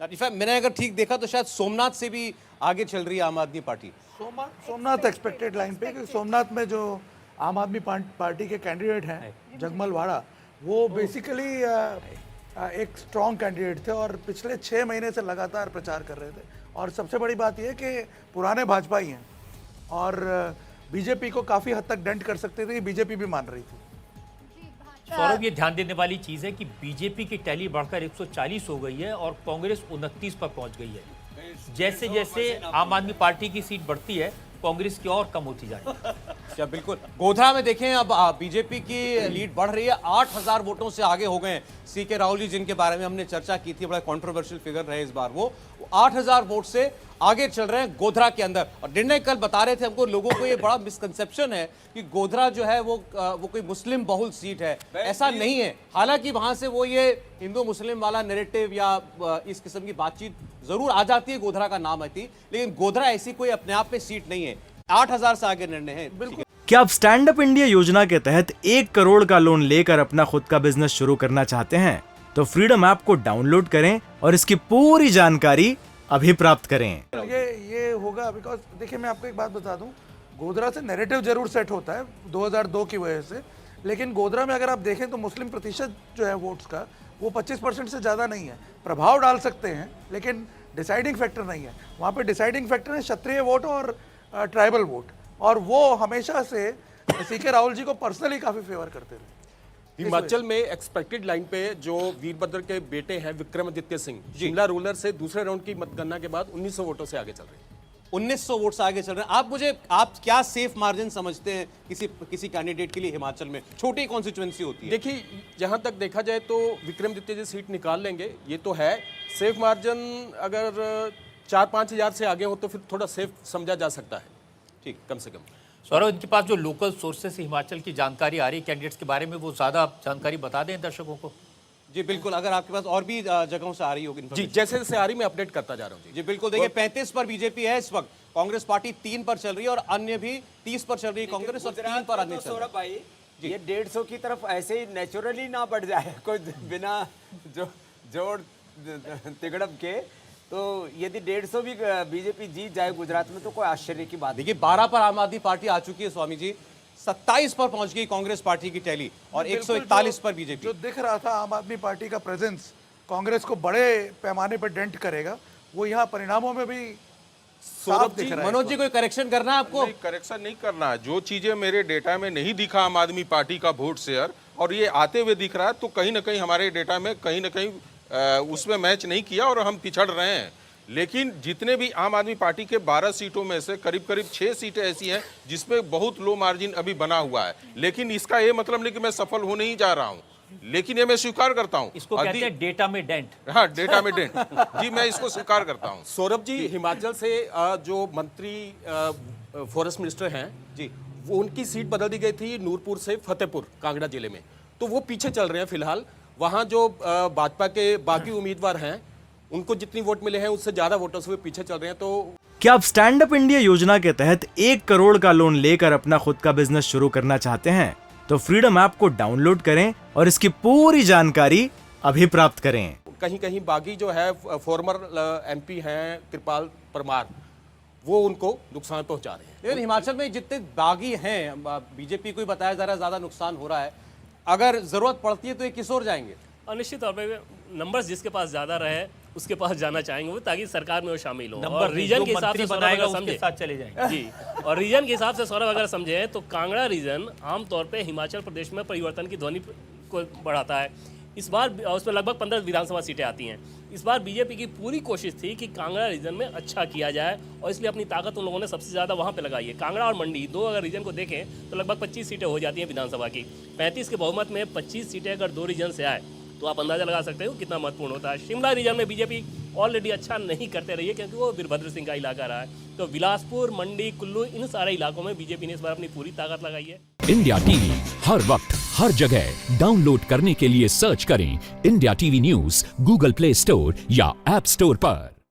In fact मैंने अगर ठीक देखा तो शायद सोमनाथ से भी आगे चल रही है आम आदमी पार्टी। सोमनाथ एक्सपेक्टेड लाइन पे, क्योंकि सोमनाथ में जो आम आदमी पार्टी के कैंडिडेट हैं जगमल वाड़ा, वो बेसिकली एक स्ट्रॉन्ग कैंडिडेट थे और पिछले 6 महीने से लगातार प्रचार कर रहे थे। और सबसे बड़ी बात यह कि पुराने भाजपा ही हैं और बीजेपी को काफ़ी हद तक डेंट कर सकते थे, बीजेपी भी मान रही थी। सौरभ, ये ध्यान देने वाली चीज है कि बीजेपी की टैली बढ़कर 140 हो गई है और कांग्रेस 29 पर पहुंच गई है। जैसे जैसे आम आदमी पार्टी की सीट बढ़ती है, कांग्रेस की और कम होती जा रही है। क्या बिल्कुल। गोधरा में देखें अब बीजेपी की लीड बढ़ रही है, 8000 वोटों से आगे हो गए सीके राहुल जी, जिनके बारे में हमने चर्चा की थी, बड़ा कंट्रोवर्शियल फिगर रहे इस बार। वो 8000 वोट से आगे चल रहे हैं गोधरा के अंदर। और निर्णय कल बता रहे थे हमको, लोगों को ये बड़ा मिसकंसेप्शन है कि गोधरा जो है वो कोई मुस्लिम बहुल सीट है, ऐसा नहीं है। हालांकि वहां से वो ये हिंदू मुस्लिम वाला नैरेटिव या इस किस्म की बातचीत जरूर आ जाती है, गोधरा का नाम आती, लेकिन गोधरा ऐसी कोई अपने आप में सीट नहीं है। 8000 से आगे निर्णय है। बिल्कुल। क्या आप स्टैंड अप इंडिया योजना के तहत 1 करोड़ का लोन लेकर अपना खुद का बिजनेस शुरू करना चाहते हैं? तो फ्रीडम ऐप को डाउनलोड करें और इसकी पूरी जानकारी अभी प्राप्त करें। ये होगा बिकॉज देखिए, मैं आपको एक बात बता दूं, गोधरा से नैरेटिव जरूर सेट होता है 2002 की वजह से, लेकिन गोधरा में अगर आप देखें तो मुस्लिम प्रतिशत जो है वोट्स का, वो 25% से ज़्यादा नहीं है। प्रभाव डाल सकते हैं लेकिन डिसाइडिंग फैक्टर नहीं है। वहाँ पे डिसाइडिंग फैक्टर है क्षत्रिय वोट और ट्राइबल वोट, और वो हमेशा से सीके राहुल जी को पर्सनली काफ़ी फेवर करते रहे। हिमाचल में एक्सपेक्टेड लाइन पे जो वीरभद्र के बेटे हैं विक्रमादित्य सिंह, शिमला रूरल से दूसरे राउंड की मतगणना के बाद 1900 वोटों से आगे चल रहे हैं। 1900 वोट से आगे चल रहे हैं। आप क्या सेफ मार्जिन समझते हैं किसी कैंडिडेट के लिए हिमाचल में? छोटी कॉन्स्टिट्यूएंसी होती है। देखिए, जहां तक देखा जाए तो विक्रमादित्य जी सीट निकाल लेंगे, ये तो है। सेफ मार्जिन अगर 4-5 हजार से आगे हो तो फिर थोड़ा सेफ समझा जा सकता है, ठीक, कम से कम। सौरभ, इनके पास जो लोकल सोर्सेस से हिमाचल की जानकारी आ रही है कैंडिडेट्स के बारे में, वो ज्यादा जानकारी बता दें दर्शकों को। जी बिल्कुल, अगर आपके पास और भी जगहों से आ रही होगी जी, जैसे जैसे आ रही मैं अपडेट करता जा रहा हूँ। जी बिल्कुल। देखिए, 35 पर बीजेपी है इस वक्त, कांग्रेस पार्टी 3 पर चल रही है और अन्य भी 30 पर चल रही है कांग्रेस और 3 पर अन्य चल रही है। सौरभ भाई, ये 150 की तरफ ऐसे ही नेचुरली ना बढ़ जाए कोई बिना जोड़ तिगड़प के, तो यदि 150 भी बीजेपी जीत जाए गुजरात में तो कोई आश्चर्य की बात। देखिए, 12 पर आम आदमी पार्टी आ चुकी है स्वामी जी, 27 पर पहुंच गई कांग्रेस पार्टी की टैली और 141 पर बीजेपी। जो दिख रहा था आम आदमी पार्टी का प्रेजेंस कांग्रेस को बड़े पैमाने पर डेंट करेगा, वो यहाँ परिणामों में भी साफ दिख रहा है। मनोज जी, कोई करेक्शन करना है आपको? नहीं, करेक्शन नहीं करना है। जो चीजें मेरे डेटा में नहीं दिखा आम आदमी पार्टी का वोट शेयर, और ये आते हुए दिख रहा है, तो कहीं ना कहीं हमारे डेटा में कहीं ना कहीं उसमें मैच नहीं किया और हम पिछड़ रहे हैं। लेकिन जितने भी आम आदमी पार्टी के 12 सीटों में से करीब करीब 6 सीटें ऐसी हैं जिसमें बहुत लो मार्जिन अभी बना हुआ है। लेकिन इसका ये मतलब नहीं कि मैं सफल होने ही जा रहा हूँ, लेकिन ये मैं स्वीकार करता हूँ। इसको कहते हैं डेटा में डेंट। हाँ, डेटा में डेंट। जी, मैं इसको स्वीकार करता हूँ। सौरभ जी, हिमाचल से जो मंत्री फॉरेस्ट मिनिस्टर हैं जी, वो उनकी सीट बदल दी गई थी नूरपुर से फतेहपुर कांगड़ा जिले में, तो वो पीछे चल रहे हैं फिलहाल। वहाँ जो भाजपा के बाकी उम्मीदवार हैं, उनको जितनी वोट मिले हैं उससे ज्यादा वोटों से वे पीछे चल रहे हैं। तो क्या आप स्टैंड अप इंडिया योजना के तहत 1 करोड़ का लोन लेकर अपना खुद का बिजनेस शुरू करना चाहते हैं? तो फ्रीडम ऐप को डाउनलोड करें और इसकी पूरी जानकारी अभी प्राप्त करें। कहीं कहीं बागी जो है फॉर्मर एमपी हैं कृपाल परमार, वो उनको नुकसान पहुंचा रहे हैं। लेकिन हिमाचल में जितने बागी हैं, बीजेपी को ही बताया जा रहा है ज्यादा नुकसान हो रहा है, अगर जरूरत पड़ती है तो ये किस ओर जाएंगे? और निश्चित तौर पर नंबर्स जिसके पास ज्यादा रहे उसके पास जाना चाहेंगे वो, ताकि सरकार में वो शामिल हो। और रीजन के हिसाब से बनाएगा उसके साथ चले जाएंगे जी। और रीजन के हिसाब से सौरभ अगर समझे तो कांगड़ा रीजन आमतौर पे हिमाचल प्रदेश में परिवर्तन की ध्वनि को बढ़ाता है। इस बार उसमें लगभग 15 विधानसभा सीटें आती हैं। इस बार बीजेपी की पूरी कोशिश थी कि कांगड़ा रीजन में अच्छा किया जाए और इसलिए अपनी ताकत उन लोगों ने सबसे ज़्यादा वहाँ पे लगाई है। कांगड़ा और मंडी दो अगर रीजन को देखें तो लगभग 25 सीटें हो जाती हैं विधानसभा की। 35 के बहुमत में 25 सीटें अगर 2 रीजन से आए तो आप अंदाजा लगा सकते हो कितना महत्वपूर्ण होता है। शिमला रीजन में बीजेपी ऑलरेडी अच्छा नहीं करते रही है क्योंकि वो वीरभद्र सिंह का इलाका रहा है। तो बिलासपुर, मंडी, कुल्लू, इन सारे इलाकों में बीजेपी ने इस बार अपनी पूरी ताकत लगाई है। इंडिया टीवी हर वक्त हर जगह डाउनलोड करने के लिए सर्च करें India TV news Google play store या ऐप स्टोर पर।